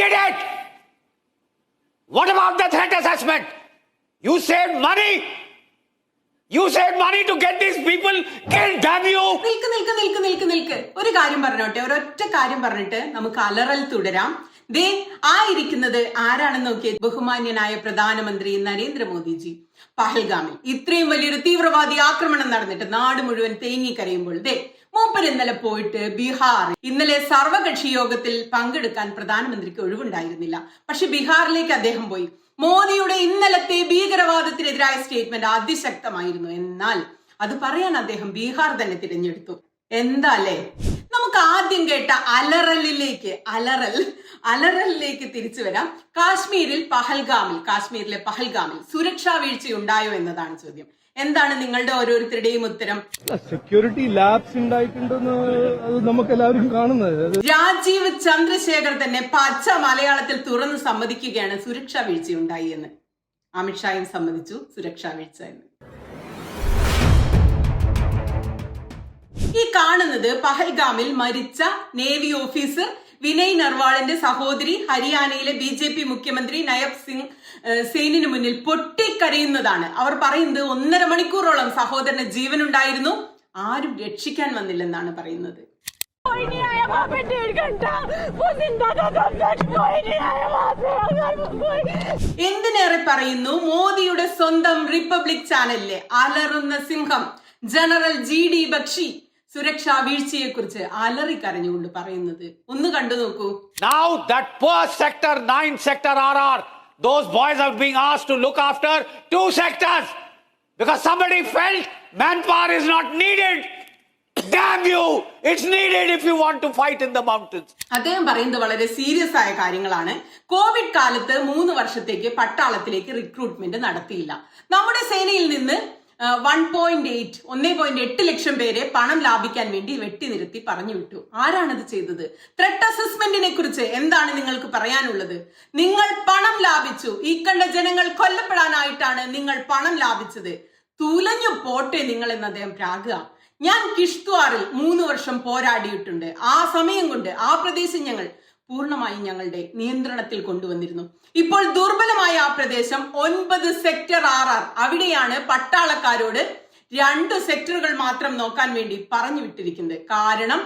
did it? What about the threat assessment? You saved money. You saved money to get these people killed, damn you! നിൽക്ക് ഒരു കാര്യം പറഞ്ഞോട്ടെ, ഒരൊറ്റ കാര്യം പറഞ്ഞിട്ട് നമുക്ക് അലറൽ തുടരാം. ദേ ആയിരിക്കുന്നത് ആരാണെന്ന് നോക്കിയ ബഹുമാന്യനായ പ്രധാനമന്ത്രി നരേന്ദ്രമോദിജി. പഹൽഗാമിൽ ഇത്രയും വലിയൊരു തീവ്രവാദി ആക്രമണം നടന്നിട്ട് നാട് മുഴുവൻ തേങ്ങിക്കരയുമ്പോൾ ദേ മൂപ്പർ ഇന്നലെ പോയിട്ട് ബീഹാർ, ഇന്നലെ സർവകക്ഷി യോഗത്തിൽ പങ്കെടുക്കാൻ പ്രധാനമന്ത്രിക്ക് ഒഴിവുണ്ടായിരുന്നില്ല. പക്ഷെ ബീഹാറിലേക്ക് അദ്ദേഹം പോയി. മോദിയുടെ ഇന്നലത്തെ ഭീകരവാദത്തിനെതിരായ സ്റ്റേറ്റ്മെന്റ് അതിശക്തമായിരുന്നു. എന്നാൽ അത് പറയാൻ അദ്ദേഹം ബീഹാർ തന്നെ തിരഞ്ഞെടുത്തു. എന്താ അല്ലേ? നമുക്ക് ആദ്യം കേട്ട അലറലിലേക്ക് തിരിച്ചു വരാം. കാശ്മീരിലെ പഹൽഗാമിൽ സുരക്ഷാ വീഴ്ചയുണ്ടായോ എന്നതാണ് ചോദ്യം. എന്താണ് നിങ്ങളുടെ ഓരോരുത്തരുടെയും ഉത്തരം? സെക്യൂരിറ്റി ലാബ്സ് ഉണ്ടായിട്ടുണ്ടെന്ന് നമുക്ക് എല്ലാവരും കാണുന്നത്. രാജീവ് ചന്ദ്രശേഖർ തന്നെ പച്ച മലയാളത്തിൽ തുറന്നു സമ്മതിക്കുകയാണ് സുരക്ഷാ വീഴ്ചയുണ്ടായി എന്ന്. അമിത്ഷായും സമ്മതിച്ചു സുരക്ഷാ വീഴ്ച എന്ന്. ഈ കാണുന്നത് പഹൽഗാമിൽ മരിച്ച നേവി ഓഫീസർ വിനയ് നർവാളിന്റെ സഹോദരി ഹരിയാനയിലെ BJP മുഖ്യമന്ത്രി നയബ് സിംഗ് സെയിനിന് മുന്നിൽ പൊട്ടിക്കരയുന്നതാണ്. അവർ പറയുന്നത് 1.5 മണിക്കൂറോളം സഹോദരന് ജീവനുണ്ടായിരുന്നു, ആരും രക്ഷിക്കാൻ വന്നില്ലെന്നാണ് പറയുന്നത്. എന്തിനേറെ പറയുന്നു, മോദിയുടെ സ്വന്തം റിപ്പബ്ലിക് ചാനലിലെ അലറുന്ന സിംഹം ജനറൽ GD ബക്ഷി സുരക്ഷാ വീഴ്ചയെ കുറിച്ച് അലറിക്കരഞ്ഞുകൊണ്ട് പറയുന്നത് ഒന്ന് കണ്ടു നോക്കൂ. Now that poor sector 9 sector RR, those boys are being asked to look after 2 sectors because somebody felt manpower is not needed. Damn you, it's needed if you want to fight in the mountains. അദ്ദേഹം പറയുന്നത് വളരെ serious ആയ കാര്യങ്ങളാണ്. Covid കാലത്ത് 3 വർഷത്തേക്ക് പട്ടാളത്തിലേക്ക് recruitment നടത്തിയില്ല. നമ്മുടെ സേനയിൽ നിന്ന് 1.8 ലക്ഷം പേരെ പണം ലാഭിക്കാൻ വേണ്ടി വെട്ടിനിരത്തി പറഞ്ഞു വിട്ടു. ആരാണത് ചെയ്തത്? ത്രെട്ട് അസസ്മെന്റിനെ കുറിച്ച് എന്താണ് നിങ്ങൾക്ക് പറയാനുള്ളത്? നിങ്ങൾ പണം ലാഭിച്ചു. ഈ കണ്ട ജനങ്ങൾ കൊല്ലപ്പെടാനായിട്ടാണ് നിങ്ങൾ പണം ലാഭിച്ചത്. തുലഞ്ഞു പോട്ടെ നിങ്ങൾ എന്ന് അദ്ദേഹം പ്രാകുക. ഞാൻ കിഷ്ത്വാറിൽ 3 വർഷം പോരാടിയിട്ടുണ്ട്. ആ സമയം കൊണ്ട് ആ പ്രദേശം ഞങ്ങൾ പൂർണ്ണമായും ഞങ്ങളുടെ നിയന്ത്രണത്തിൽ കൊണ്ടുവന്നിരുന്നു. ഇപ്പോൾ ദുർബലമായ ആ പ്രദേശം 9 സെക്ടർ RR, അവിടെയാണ് പട്ടാളക്കാരോട് 2 സെക്ടറുകൾ മാത്രം നോക്കാൻ വേണ്ടി പറഞ്ഞു വിട്ടിരിക്കുന്നത്. കാരണം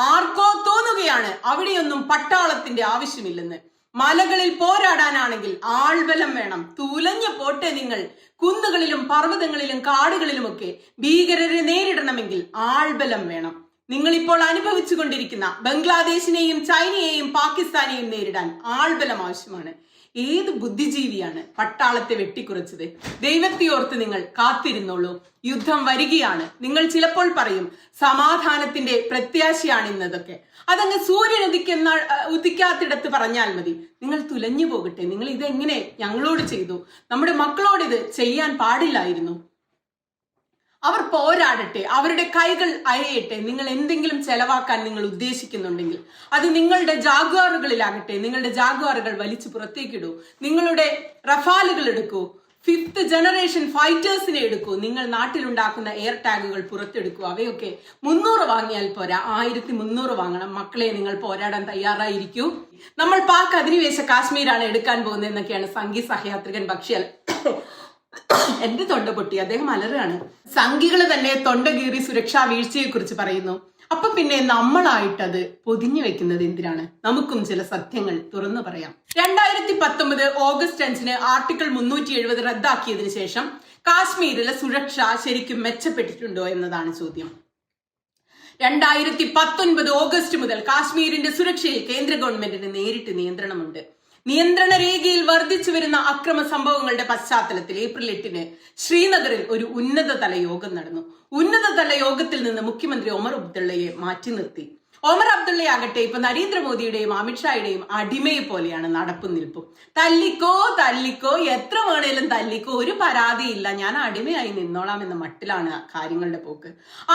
ആർക്കോ തോന്നുകയാണ് അവിടെയൊന്നും പട്ടാളത്തിന്റെ ആവശ്യമില്ലെന്ന്. മലകളിൽ പോരാടാനാണെങ്കിൽ ആൾബലം വേണം. തുലഞ്ഞു പോട്ടെ നിങ്ങൾ. കുന്നുകളിലും പർവ്വതങ്ങളിലും കാടുകളിലുമൊക്കെ ഭീകരരെ നേരിടണമെങ്കിൽ ആൾബലം വേണം. നിങ്ങൾ ഇപ്പോൾ അനുഭവിച്ചു കൊണ്ടിരിക്കുന്ന ബംഗ്ലാദേശിനെയും ചൈനയെയും പാകിസ്ഥാനെയും നേരിടാൻ ആൾബലം ആവശ്യമാണ്. ഏത് ബുദ്ധിജീവിയാണ് പട്ടാളത്തെ വെട്ടിക്കുറച്ചത്? ദൈവത്തെ ഓർത്ത് നിങ്ങൾ കാത്തിരുന്നോളൂ, യുദ്ധം വരികയാണ്. നിങ്ങൾ ചിലപ്പോൾ പറയും സമാധാനത്തിന്റെ പ്രത്യാശയാണ് ഇന്നതൊക്കെ. അതങ്ങ് സൂര്യൻ ഉദിക്കാത്തിടത്ത് പറഞ്ഞാൽ മതി. നിങ്ങൾ തുലഞ്ഞു പോകട്ടെ. നിങ്ങൾ ഇതെങ്ങനെ ഞങ്ങളോട് ചെയ്തു? നമ്മുടെ മക്കളോട് ഇത് ചെയ്യാൻ പാടില്ലായിരുന്നു. അവർ പോരാടട്ടെ, അവരുടെ കൈകൾ അയയട്ടെ. നിങ്ങൾ എന്തെങ്കിലും ചെലവാക്കാൻ നിങ്ങൾ ഉദ്ദേശിക്കുന്നുണ്ടെങ്കിൽ അത് നിങ്ങളുടെ ജാഗ്വാറുകളിലാകട്ടെ. നിങ്ങളുടെ ജാഗ്വാറുകൾ വലിച്ചു പുറത്തേക്കിടൂ. നിങ്ങളുടെ റഫാലുകൾ എടുക്കൂ. 5th ജനറേഷൻ ഫൈറ്റേഴ്സിനെ എടുക്കൂ. നിങ്ങൾ നാട്ടിലുണ്ടാക്കുന്ന എയർ ടാഗുകൾ പുറത്തെടുക്കൂ. അവയൊക്കെ 300 വാങ്ങിയാൽ പോരാ, 1300 വാങ്ങണം. മക്കളെ, നിങ്ങൾ പോരാടാൻ തയ്യാറായിരിക്കൂ. നമ്മൾ പാക് അധിനിവേശ കാശ്മീരാണ് എടുക്കാൻ പോകുന്നത് എന്നൊക്കെയാണ് സംഘി സഹയാത്രികൻ ബക്ഷിയാൽ എന്റെ തൊണ്ട പൊട്ടി. അദ്ദേഹം അലറാണ്. സംഘികള് തന്നെ തൊണ്ട കീറി സുരക്ഷാ വീഴ്ചയെ കുറിച്ച് പറയുന്നു. അപ്പൊ പിന്നെ നമ്മളായിട്ടത് പൊതിഞ്ഞു വെക്കുന്നത് എന്തിനാണ്? നമുക്കും ചില സത്യങ്ങൾ തുറന്നു പറയാം. 2019 ഓഗസ്റ്റ് 5 ആർട്ടിക്കിൾ 370 റദ്ദാക്കിയതിനു ശേഷം കാശ്മീരിലെ സുരക്ഷ ശരിക്കും മെച്ചപ്പെട്ടിട്ടുണ്ടോ എന്നതാണ് ചോദ്യം. 2019 ഓഗസ്റ്റ് മുതൽ കാശ്മീരിന്റെ സുരക്ഷയിൽ കേന്ദ്ര ഗവൺമെന്റിന് നേരിട്ട് നിയന്ത്രണമുണ്ട്. നിയന്ത്രണ രേഖയിൽ വർദ്ധിച്ചു വരുന്ന അക്രമ സംഭവങ്ങളുടെ പശ്ചാത്തലത്തിൽ ഏപ്രിൽ 8 ശ്രീനഗറിൽ ഒരു ഉന്നതതല യോഗം നടന്നു. ഉന്നതതല യോഗത്തിൽ നിന്ന് മുഖ്യമന്ത്രി ഒമർ അബ്ദുള്ളയെ മാറ്റി നിർത്തി. ഒമർ അബ്ദുള്ളയാകട്ടെ ഇപ്പൊ നരേന്ദ്രമോദിയുടെയും അമിത്ഷായുടെയും അടിമയെ പോലെയാണ് നടപ്പും നിൽപ്പും. തല്ലിക്കോ എത്ര വേണേലും തല്ലിക്കോ, ഒരു പരാതിയില്ല, ഞാൻ അടിമയായി നിന്നോളാം എന്ന മട്ടിലാണ് കാര്യങ്ങളുടെ പോക്ക്.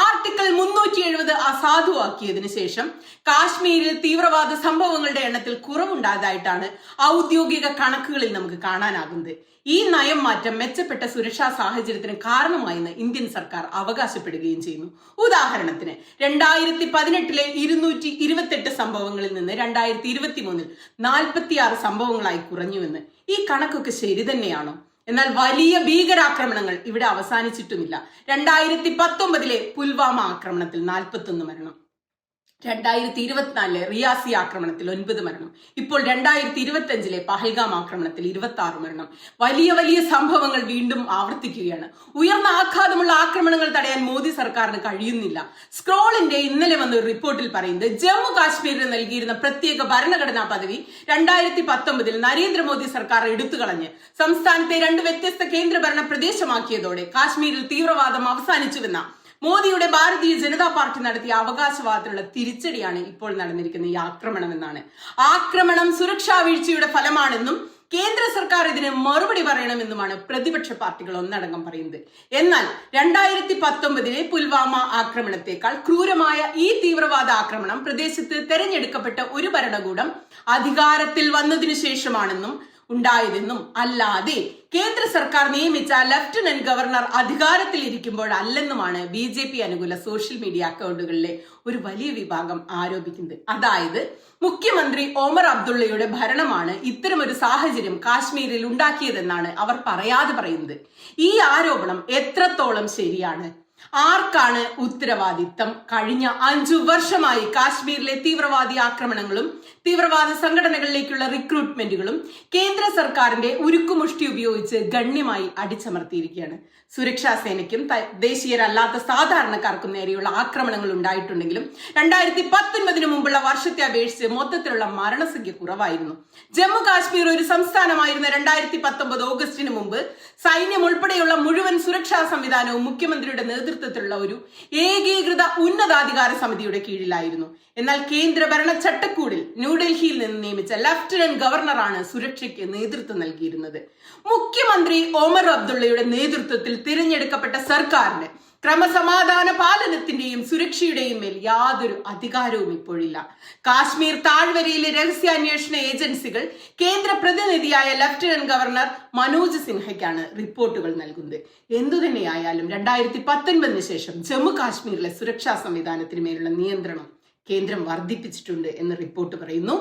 ആർട്ടിക്കിൾ 370 അസാധുവാക്കിയതിനു ശേഷം കാശ്മീരിൽ തീവ്രവാദ സംഭവങ്ങളുടെ എണ്ണത്തിൽ കുറവുണ്ടായതായിട്ടാണ് ഔദ്യോഗിക കണക്കുകളിൽ നമുക്ക് കാണാനാകുന്നത്. ഈ നയം മാറ്റം മെച്ചപ്പെട്ട സുരക്ഷാ സാഹചര്യത്തിന് കാരണമായെന്ന് ഇന്ത്യൻ സർക്കാർ അവകാശപ്പെടുകയും ചെയ്യുന്നു. ഉദാഹരണത്തിന് 2018 228 സംഭവങ്ങളിൽ നിന്ന് 2023 46 സംഭവങ്ങളായി കുറഞ്ഞുവെന്ന്. ഈ കണക്കൊക്കെ ശരി തന്നെയാണോ? എന്നാൽ വലിയ ഭീകരാക്രമണങ്ങൾ ഇവിടെ അവസാനിച്ചിട്ടുമില്ല. 2019 പുൽവാമ ആക്രമണത്തിൽ 41 മരണം, 2024 റിയാസി ആക്രമണത്തിൽ 9 മരണം, ഇപ്പോൾ 2025 പഹൽഗാം ആക്രമണത്തിൽ 26 മരണം. വലിയ വലിയ സംഭവങ്ങൾ വീണ്ടും ആവർത്തിക്കുകയാണ്. ഉയർന്ന ആഘാതമുള്ള ആക്രമണങ്ങൾ തടയാൻ മോദി സർക്കാരിന് കഴിയുന്നില്ല. സ്ക്രോളിന്റെ ഇന്നലെ വന്ന ഒരു റിപ്പോർട്ടിൽ പറയുന്നത് ജമ്മു കാശ്മീരിന് നൽകിയിരുന്ന പ്രത്യേക ഭരണഘടനാ പദവി 2019 നരേന്ദ്രമോദി സർക്കാർ എടുത്തുകളഞ്ഞ് സംസ്ഥാനത്തെ 2 വ്യത്യസ്ത കേന്ദ്രഭരണ പ്രദേശമാക്കിയതോടെ കാശ്മീരിൽ തീവ്രവാദം അവസാനിച്ചുവെന്ന മോദിയുടെ ഭാരതീയ ജനതാ പാർട്ടി നടത്തിയ അവകാശവാദത്തിനുള്ള തിരിച്ചടിയാണ് ഇപ്പോൾ നടന്നിരിക്കുന്ന ഈ ആക്രമണം എന്നാണ്. ആക്രമണം സുരക്ഷാ വീഴ്ചയുടെ ഫലമാണെന്നും കേന്ദ്ര സർക്കാർ ഇതിന് മറുപടി പറയണമെന്നുമാണ് പ്രതിപക്ഷ പാർട്ടികൾ ഒന്നടങ്കം പറയുന്നത്. എന്നാൽ 2019 പുൽവാമ ആക്രമണത്തെക്കാൾ ക്രൂരമായ ഈ തീവ്രവാദ ആക്രമണം പ്രദേശത്ത് തെരഞ്ഞെടുക്കപ്പെട്ട ഒരു ഭരണകൂടം അധികാരത്തിൽ വന്നതിനു ശേഷമാണെന്നും ഉണ്ടായതെന്നും അല്ലാതെ കേന്ദ്ര സർക്കാർ നിയമിച്ച ലഫ്റ്റനന്റ് ഗവർണർ അധികാരത്തിൽ ഇരിക്കുമ്പോഴല്ലെന്നുമാണ് BJP അനുകൂല സോഷ്യൽ മീഡിയ അക്കൗണ്ടുകളിലെ ഒരു വലിയ വിഭാഗം ആരോപിക്കുന്നത്. അതായത് മുഖ്യമന്ത്രി ഒമർ അബ്ദുള്ളയുടെ ഭരണമാണ് ഇത്തരമൊരു സാഹചര്യം കാശ്മീരിൽ ഉണ്ടാക്കിയതെന്നാണ് അവർ പറയാതെ പറയുന്നത്. ഈ ആരോപണം എത്രത്തോളം ശരിയാണ്? ആർക്കാണ് ഉത്തരവാദിത്തം? കഴിഞ്ഞ 5 വർഷമായി കാശ്മീരിലെ തീവ്രവാദി ആക്രമണങ്ങളും തീവ്രവാദ സംഘടനകളിലേക്കുള്ള റിക്രൂട്ട്മെന്റുകളും കേന്ദ്ര സർക്കാരിന്റെ ഉരുക്കുമുഷ്ടി ഉപയോഗിച്ച് ഗണ്യമായി അടിച്ചമർത്തിയിരിക്കുകയാണ്. സുരക്ഷാ സേനയ്ക്കും ദേശീയരല്ലാത്ത സാധാരണക്കാർക്കും നേരെയുള്ള ആക്രമണങ്ങൾ ഉണ്ടായിട്ടുണ്ടെങ്കിലും 2019 മുമ്പുള്ള വർഷത്തെ അപേക്ഷിച്ച് മൊത്തത്തിലുള്ള മരണസംഖ്യ കുറവായിരുന്നു. ജമ്മു കാശ്മീർ ഒരു സംസ്ഥാനമായിരുന്ന 2019 ഓഗസ്റ്റിന് മുമ്പ് സൈന്യം ഉൾപ്പെടെയുള്ള മുഴുവൻ സുരക്ഷാ സംവിധാനവും മുഖ്യമന്ത്രിയുടെ നേതൃത്വത്തിലുള്ള ഒരു ഏകീകൃത ഉന്നതാധികാര സമിതിയുടെ കീഴിലായിരുന്നു. എന്നാൽ കേന്ദ്ര ഭരണ ചട്ടക്കൂടിൽ ന്യൂഡൽഹിയിൽ നിന്ന് നിയമിച്ച ലഫ്റ്റനന്റ് ഗവർണറാണ് സുരക്ഷയ്ക്ക് നേതൃത്വം നൽകിയിരുന്നത്. മുഖ്യമന്ത്രി ഒമർ അബ്ദുള്ളയുടെ നേതൃത്വത്തിൽ തിരഞ്ഞെടുക്കപ്പെട്ട സർക്കാരിന് ക്രമസമാധാന പാലനത്തിന്റെയും സുരക്ഷയുടെയും മേൽ യാതൊരു അധികാരവും ഇപ്പോഴില്ല. കാശ്മീർ താഴ്വരയിലെ രഹസ്യാന്വേഷണ ഏജൻസികൾ കേന്ദ്ര പ്രതിനിധിയായ ലഫ്റ്റനന്റ് ഗവർണർ മനോജ് സിൻഹയ്ക്കാണ് റിപ്പോർട്ടുകൾ നൽകുന്നത്. എന്തുതന്നെയായാലും 2019 ശേഷം ജമ്മു കാശ്മീരിലെ സുരക്ഷാ സംവിധാനത്തിന് മേലുള്ള നിയന്ത്രണം കേന്ദ്രം വർദ്ധിപ്പിച്ചിട്ടുണ്ട് എന്ന് റിപ്പോർട്ട് പറയുന്നു.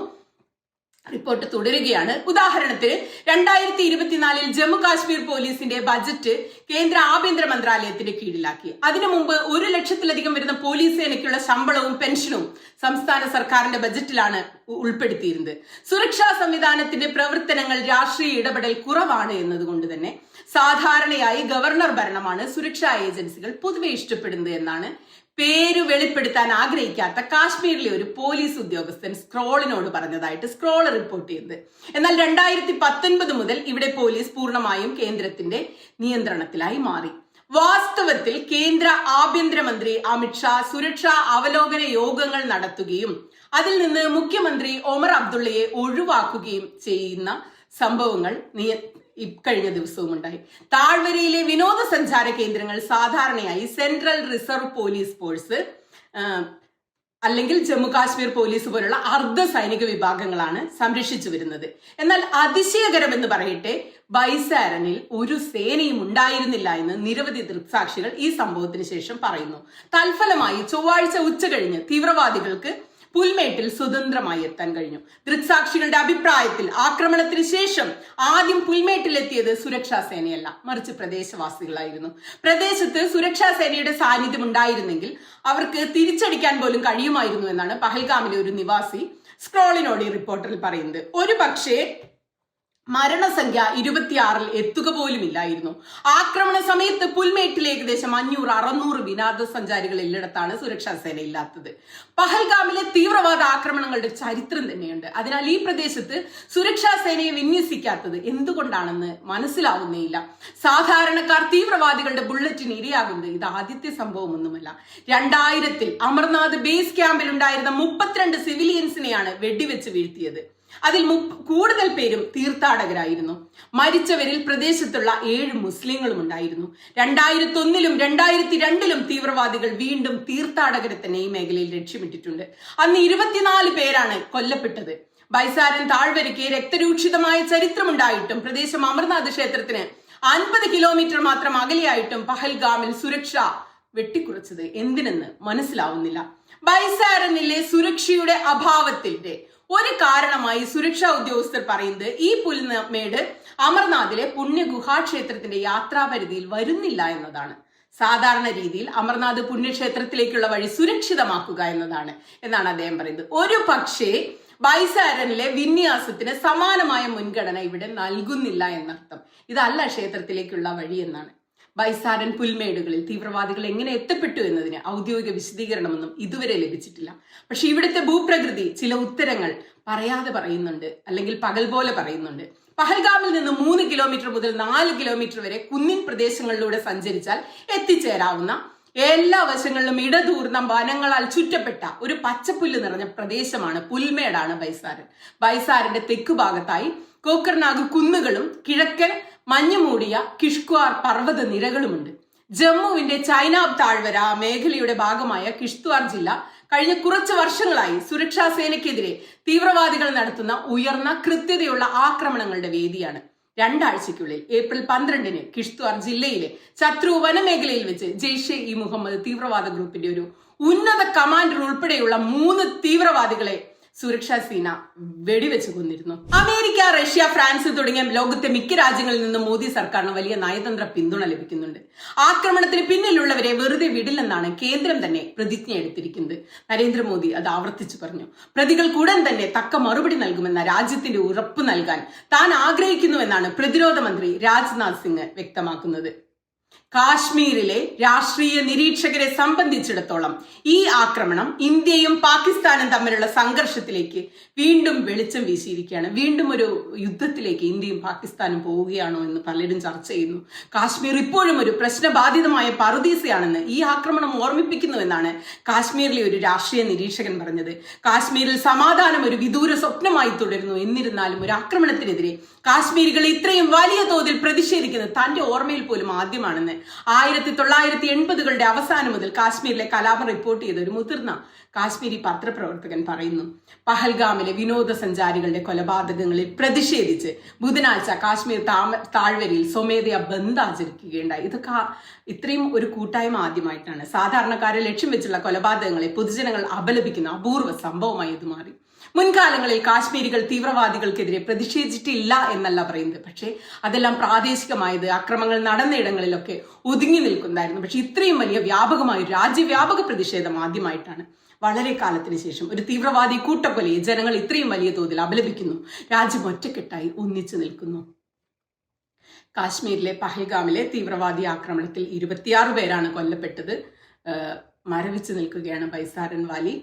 റിപ്പോർട്ട് തുടരുകയാണ്. ഉദാഹരണത്തിന് 2024 ജമ്മു കാശ്മീർ പോലീസിന്റെ ബജറ്റ് കേന്ദ്ര ആഭ്യന്തര മന്ത്രാലയത്തിന്റെ കീഴിലാക്കി. അതിനു മുമ്പ് 1 ലക്ഷത്തിലധികം വരുന്ന പോലീസ് സേനയ്ക്കുള്ള ശമ്പളവും പെൻഷനും സംസ്ഥാന സർക്കാരിന്റെ ബജറ്റിലാണ് ഉൾപ്പെടുത്തിയിരുന്നത്. സുരക്ഷാ സംവിധാനത്തിന്റെ പ്രവർത്തനങ്ങൾ രാഷ്ട്രീയ ഇടപെടൽ കുറവാണ് എന്നതുകൊണ്ട് തന്നെ സാധാരണയായി ഗവർണർ ഭരണമാണ് സുരക്ഷാ ഏജൻസികൾ പൊതുവെ ഇഷ്ടപ്പെടുന്നത് എന്നാണ് പേര് വെളിപ്പെടുത്താൻ ആഗ്രഹിക്കാത്ത കാശ്മീരിലെ ഒരു പോലീസ് ഉദ്യോഗസ്ഥൻ സ്ക്രോളിനോട് പറഞ്ഞതായിട്ട് സ്ക്രോൾ റിപ്പോർട്ട് ചെയ്യുന്നത്. എന്നാൽ 2019 മുതൽ ഇവിടെ പോലീസ് പൂർണ്ണമായും കേന്ദ്രത്തിന്റെ നിയന്ത്രണത്തിലായി മാറി. വാസ്തവത്തിൽ കേന്ദ്ര ആഭ്യന്തരമന്ത്രി അമിത്ഷാ സുരക്ഷാ അവലോകന യോഗങ്ങൾ നടത്തുകയും അതിൽ നിന്ന് മുഖ്യമന്ത്രി ഒമർ അബ്ദുള്ളയെ ഒഴിവാക്കുകയും ചെയ്യുന്ന സംഭവങ്ങൾ ഇക്കഴിഞ്ഞ ദിവസവും ഉണ്ടായി. താഴ്വരയിലെ വിനോദസഞ്ചാര കേന്ദ്രങ്ങൾ സാധാരണയായി സെൻട്രൽ റിസർവ് പോലീസ് ഫോഴ്സ് അല്ലെങ്കിൽ ജമ്മു കാശ്മീർ പോലീസ് പോലുള്ള അർദ്ധ സൈനിക വിഭാഗങ്ങളാണ് സംരക്ഷിച്ചു വരുന്നത്. എന്നാൽ അതിശയകരമെന്ന് പറയട്ടെ, ബൈസാരനിൽ ഒരു സേനയും ഉണ്ടായിരുന്നില്ല എന്ന് നിരവധി ദൃക്സാക്ഷികൾ ഈ സംഭവത്തിന് ശേഷം പറയുന്നു. തൽഫലമായി ചൊവ്വാഴ്ച ഉച്ച കഴിഞ്ഞ് തീവ്രവാദികൾക്ക് പുൽമേട്ടിൽ സ്വതന്ത്രമായി എത്താൻ കഴിഞ്ഞു. ദൃക്സാക്ഷികളുടെ അഭിപ്രായത്തിൽ ആക്രമണത്തിന് ശേഷം ആദ്യം പുൽമേട്ടിലെത്തിയത് സുരക്ഷാ സേനയല്ല, മറിച്ച് പ്രദേശവാസികളായിരുന്നു. പ്രദേശത്ത് സുരക്ഷാ സേനയുടെ സാന്നിധ്യം ഉണ്ടായിരുന്നെങ്കിൽ അവർക്ക് തിരിച്ചടിക്കാൻ പോലും കഴിയുമായിരുന്നു എന്നാണ് പഹൽഗാമിലെ ഒരു നിവാസി സ്ക്രോളിനോട് ഈ റിപ്പോർട്ടിൽ പറയുന്നത്. ഒരു പക്ഷേ മരണസംഖ്യ 26 എത്തുക പോലും ഇല്ലായിരുന്നു. ആക്രമണ സമയത്ത് പുൽമേട്ടിൽ ഏകദേശം 500-600 വിനോദസഞ്ചാരികൾ ഉള്ളിടത്താണ് സുരക്ഷാ സേന ഇല്ലാത്തത്. പഹൽഗാമിലെ തീവ്രവാദ ആക്രമണങ്ങളുടെ ചരിത്രം തന്നെയുണ്ട്. അതിനാൽ ഈ പ്രദേശത്ത് സുരക്ഷാ സേനയെ വിന്യസിക്കാത്തത് എന്തുകൊണ്ടാണെന്ന് മനസ്സിലാവുന്നേയില്ല. സാധാരണക്കാർ തീവ്രവാദികളുടെ ബുള്ളറ്റിന് ഇരയാകുന്നത് ഇത് ആദ്യത്തെ സംഭവമൊന്നുമല്ല. 2000 അമർനാഥ് ബേസ് ക്യാമ്പിൽ ഉണ്ടായിരുന്ന 32 സിവിലിയൻസിനെയാണ് വെടിവെച്ച് വീഴ്ത്തിയത്. അതിൽ കൂടുതൽ പേരും തീർത്ഥാടകരായിരുന്നു. മരിച്ചവരിൽ പ്രദേശത്തുള്ള 7 മുസ്ലിങ്ങളും ഉണ്ടായിരുന്നു. 2001 2002 തീവ്രവാദികൾ വീണ്ടും തീർത്ഥാടകരെ തന്നെ ഈ മേഖലയിൽ ലക്ഷ്യമിട്ടിട്ടുണ്ട്. അന്ന് 24 പേരാണ് കൊല്ലപ്പെട്ടത്. ബൈസാരൻ താഴ്വരയ്ക്ക് രക്തരൂക്ഷിതമായ ചരിത്രമുണ്ടായിട്ടും പ്രദേശം അമർനാഥ് ക്ഷേത്രത്തിന് 50 കിലോമീറ്റർ മാത്രം അകലെയായിട്ടും പഹൽഗാമിൽ സുരക്ഷ വെട്ടിക്കുറച്ചത് എന്തിനെന്ന് മനസ്സിലാവുന്നില്ല. ബൈസാരനിലെ സുരക്ഷയുടെ അഭാവത്തിന്റെ ഒരു കാരണമായി സുരക്ഷാ ഉദ്യോഗസ്ഥർ പറയുന്നത് ഈ പുൽമേട് അമർനാഥിലെ പുണ്യ ഗുഹാക്ഷേത്രത്തിന്റെ യാത്രാപരിധിയിൽ വരുന്നില്ല എന്നതാണ്. സാധാരണ രീതിയിൽ അമർനാഥ് പുണ്യക്ഷേത്രത്തിലേക്കുള്ള വഴി സുരക്ഷിതമാക്കുക എന്നാണ് അദ്ദേഹം പറയുന്നത്. ഒരു പക്ഷേ ബൈസാരനിലെ വിന്യാസത്തിന് സമാനമായ മുൻഗണന ഇവിടെ നൽകുന്നില്ല എന്നർത്ഥം. ഇതല്ല ക്ഷേത്രത്തിലേക്കുള്ള വഴി എന്നാണ്. ബൈസാരൻ പുൽമേടുകളിൽ തീവ്രവാദികൾ എങ്ങനെ എത്തപ്പെട്ടു എന്നതിന് ഔദ്യോഗിക വിശദീകരണമൊന്നും ഇതുവരെ ലഭിച്ചിട്ടില്ല. പക്ഷെ ഇവിടുത്തെ ഭൂപ്രകൃതി ചില ഉത്തരങ്ങൾ പറയാതെ പറയുന്നുണ്ട്, അല്ലെങ്കിൽ പകൽ പോലെ പറയുന്നുണ്ട്. പഹൽഗാമിൽ നിന്ന് 3 കിലോമീറ്റർ മുതൽ 4 കിലോമീറ്റർ വരെ കുന്നിൻ പ്രദേശങ്ങളിലൂടെ സഞ്ചരിച്ചാൽ എത്തിച്ചേരാവുന്ന എല്ലാ വശങ്ങളിലും ഇടതൂർന്ന വനങ്ങളാൽ ചുറ്റപ്പെട്ട ഒരു പച്ചപ്പുല്ല് നിറഞ്ഞ പ്രദേശമാണ്, പുൽമേടാണ് ബൈസാരൻ. ബൈസാരന്റെ തെക്കു ഭാഗത്തായി കോക്കർനാഗ് കുന്നുകളും കിഴക്കൻ മഞ്ഞുമൂടിയ കിഷ്ക്വാർ പർവ്വത നിരകളുമുണ്ട്. ജമ്മുവിന്റെ ചൈനാബ് താഴ്വര മേഖലയുടെ ഭാഗമായ കിഷ്ത്വാർ ജില്ല കഴിഞ്ഞ കുറച്ച് വർഷങ്ങളായി സുരക്ഷാ സേനയ്ക്കെതിരെ തീവ്രവാദികൾ നടത്തുന്ന ഉയർന്ന കൃത്യതയുള്ള ആക്രമണങ്ങളുടെ വേദിയാണ്. 2 ആഴ്ചയ്ക്കുള്ളിൽ ഏപ്രിൽ 12-ന് കിഷ്ത്വാർ ജില്ലയിലെ ചത്രൂ വനമേഖലയിൽ വെച്ച് ജെയ്ഷെ ഇ മുഹമ്മദ് തീവ്രവാദ ഗ്രൂപ്പിന്റെ ഒരു ഉന്നത കമാൻഡർ ഉൾപ്പെടെയുള്ള 3 തീവ്രവാദികളെ സുരക്ഷാ സേന വെടിവെച്ച് കൊന്നിരുന്നു. അമേരിക്ക, റഷ്യ, ഫ്രാൻസ് തുടങ്ങിയ ലോകത്തെ മിക്ക രാജ്യങ്ങളിൽ നിന്നും മോദി സർക്കാരിന് വലിയ നയതന്ത്ര പിന്തുണ ലഭിക്കുന്നുണ്ട്. ആക്രമണത്തിന് പിന്നിലുള്ളവരെ വെറുതെ വിടില്ലെന്നാണ് കേന്ദ്രം തന്നെ പ്രതിജ്ഞ എടുത്തിരിക്കുന്നത്. നരേന്ദ്രമോദി അത് ആവർത്തിച്ചു പറഞ്ഞു. പ്രതികൾക്ക് ഉടൻ തന്നെ തക്ക മറുപടി നൽകുമെന്ന രാജ്യത്തിന്റെ ഉറപ്പ് നൽകാൻ താൻ ആഗ്രഹിക്കുന്നുവെന്നാണ് പ്രതിരോധ മന്ത്രി രാജ്നാഥ് സിംഗ് വ്യക്തമാക്കുന്നത്. കാശ്മീരിലെ രാഷ്ട്രീയ നിരീക്ഷകരെ സംബന്ധിച്ചിടത്തോളം ഈ ആക്രമണം ഇന്ത്യയും പാകിസ്ഥാനും തമ്മിലുള്ള സംഘർഷത്തിലേക്ക് വീണ്ടും വെളിച്ചം വീശിയിരിക്കുകയാണ്. വീണ്ടും ഒരു യുദ്ധത്തിലേക്ക് ഇന്ത്യയും പാകിസ്ഥാനും പോവുകയാണോ എന്ന് പലരും ചർച്ച ചെയ്യുന്നു. കാശ്മീർ ഇപ്പോഴും ഒരു പ്രശ്നബാധിതമായ പറുദീസയാണെന്ന് ഈ ആക്രമണം ഓർമ്മിപ്പിക്കുന്നുവെന്നാണ് കാശ്മീരിലെ ഒരു രാഷ്ട്രീയ നിരീക്ഷകൻ പറഞ്ഞത്. കാശ്മീരിൽ സമാധാനം ഒരു വിദൂര സ്വപ്നമായി തുടരുന്നു. എന്നിരുന്നാലും ഒരു ആക്രമണത്തിനെതിരെ കാശ്മീരികൾ ഇത്രയും വലിയ തോതിൽ പ്രതിഷേധിക്കുന്നത് തന്റെ ഓർമ്മയിൽ പോലും ആദ്യമാണെന്ന് 1980-കളുടെ അവസാനം മുതൽ കാശ്മീരിലെ കലാപം റിപ്പോർട്ട് ചെയ്ത ഒരു മുതിർന്ന കാശ്മീരി പത്രപ്രവർത്തകൻ പറയുന്നു. പഹൽഗാമിലെ വിനോദസഞ്ചാരികളുടെ കൊലപാതകങ്ങളിൽ പ്രതിഷേധിച്ച് ബുധനാഴ്ച കാശ്മീർ താഴ്വരയിൽ സ്വമേധയാ ബന്ദ് ആചരിക്കുകയുണ്ടായി. ഇതൊക്കെ ഇത്രയും ഒരു കൂട്ടായ്മ ആദ്യമായിട്ടാണ്. സാധാരണക്കാരെ ലക്ഷ്യം വെച്ചുള്ള കൊലപാതകങ്ങളെ പൊതുജനങ്ങൾ അപലപിക്കുന്ന അപൂർവ സംഭവമായി ഇത് മാറി. മുൻകാലങ്ങളിൽ കാശ്മീരികൾ തീവ്രവാദികൾക്കെതിരെ പ്രതിഷേധിച്ചിട്ടില്ല എന്നല്ല പറയുന്നത്. പക്ഷേ അതെല്ലാം പ്രാദേശികമായത് അക്രമങ്ങൾ നടന്നയിടങ്ങളിലൊക്കെ ഒതുങ്ങി നിൽക്കുന്നതായിരുന്നു. പക്ഷെ ഇത്രയും വലിയ വ്യാപകമായ രാജ്യവ്യാപക പ്രതിഷേധം ആദ്യമായിട്ടാണ്. വളരെ കാലത്തിന് ശേഷം ഒരു തീവ്രവാദി കൂട്ടക്കൊലയെ ജനങ്ങൾ ഇത്രയും വലിയ തോതിൽ അപലപിക്കുന്നു. രാജ്യം ഒറ്റക്കെട്ടായി ഒന്നിച്ചു നിൽക്കുന്നു. കാശ്മീരിലെ പഹൽഗാമിലെ തീവ്രവാദി ആക്രമണത്തിൽ 26 പേരാണ് കൊല്ലപ്പെട്ടത്. മരവിച്ചു നിൽക്കുകയാണ് ബൈസാരൻ വാലി.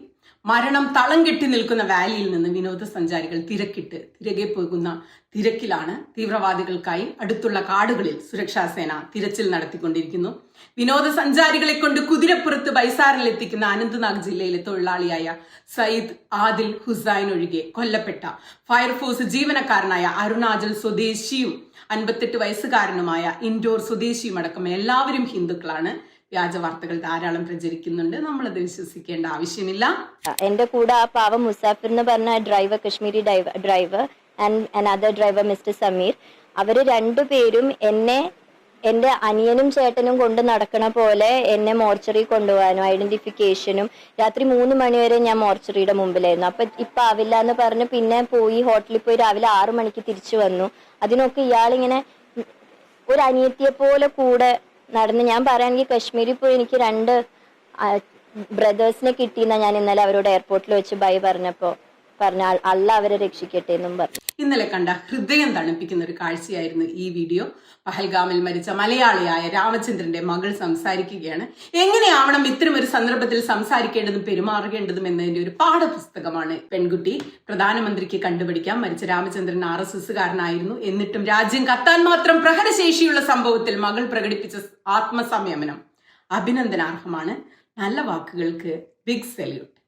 മരണം തളം കെട്ടി നിൽക്കുന്ന വാലിയിൽ നിന്ന് വിനോദസഞ്ചാരികൾ തിരക്കെ പോകുന്ന തിരക്കിലാണ്. തീവ്രവാദികൾക്കായി അടുത്തുള്ള കാടുകളിൽ സുരക്ഷാ സേന തിരച്ചിൽ നടത്തിക്കൊണ്ടിരിക്കുന്നു. വിനോദസഞ്ചാരികളെ കൊണ്ട് കുതിരപ്പുറത്ത് ബൈസാരനിലെത്തിക്കുന്ന അനന്ത്നാഗ് ജില്ലയിലെ തൊഴിലാളിയായ സയ്യിദ് ആദിൽ ഹുസൈൻ ഒഴികെ കൊല്ലപ്പെട്ട ഫയർഫോഴ്സ് ജീവനക്കാരനായ അരുണാചൽ സ്വദേശിയും 58 വയസ്സുകാരനുമായ ഇൻഡോർ സ്വദേശിയും അടക്കം എല്ലാവരും ഹിന്ദുക്കളാണ്. വ്യാജ വാർത്തകൾ ധാരാളം പ്രചരിക്കുന്നുണ്ട്. നമ്മളത് വിശ്വസിക്കേണ്ട ആവശ്യമില്ല. എന്റെ കൂടെ ആ പാവം മുസാഫിർ എന്ന് പറഞ്ഞ driver, Kashmiri driver and another driver mister Sameer, അവര് 2 പേരും എന്റെ അനിയനും ചേട്ടനും കൊണ്ട് നടക്കണ പോലെ എന്നെ മോർച്ചറി കൊണ്ടുപോകാനും ഐഡന്റിഫിക്കേഷനും രാത്രി 3 മണിവരെ ഞാൻ മോർച്ചറിയുടെ മുമ്പിലായിരുന്നു. അപ്പൊ ഇപ്പൊ ആവില്ല എന്ന് പറഞ്ഞ് പിന്നെ പോയി ഹോട്ടലിൽ പോയി രാവിലെ 6 മണിക്ക് തിരിച്ചു വന്നു. അതിനൊക്കെ ഇയാളിങ്ങനെ ഒരു അനിയത്തിയെ പോലെ കൂടെ നടന്ന്. ഞാൻ പറയുകയാണെങ്കിൽ കശ്മീരിൽ പോയി എനിക്ക് 2 ബ്രദേഴ്സിനെ കിട്ടിയെന്നാ ഞാൻ ഇന്നലെ അവരോട് എയർപോർട്ടിൽ വെച്ച് ബൈ പറഞ്ഞപ്പോ പറഞ്ഞ അല്ല അവരെ രക്ഷിക്കട്ടെ എന്നും പറഞ്ഞു. ഇന്നലെ കണ്ട ഹൃദയം തണുപ്പിക്കുന്ന ഒരു കാഴ്ചയായിരുന്നു ഈ വീഡിയോ. പഹൽഗാമിൽ മരിച്ച മലയാളിയായ രാമചന്ദ്രന്റെ മകൾ സംസാരിക്കുകയാണ്. എങ്ങനെയാവണം ഇത്തരം ഒരു സന്ദർഭത്തിൽ സംസാരിക്കേണ്ടതും പെരുമാറേണ്ടതും എന്നതിന്റെ ഒരു പാഠപുസ്തകമാണ് പെൺകുട്ടി. പ്രധാനമന്ത്രിക്ക് കണ്ടുപിടിക്കാം. മരിച്ച രാമചന്ദ്രൻ RSSകാരനായിരുന്നു. എന്നിട്ടും രാജ്യം കത്താൻ മാത്രം പ്രഹരശേഷിയുള്ള സംഭവത്തിൽ മകൾ പ്രകടിപ്പിച്ച ആത്മസംയമനം അഭിനന്ദനാർഹമാണ്. നല്ല വാക്കുകൾക്ക് ബിഗ് സല്യൂട്ട്.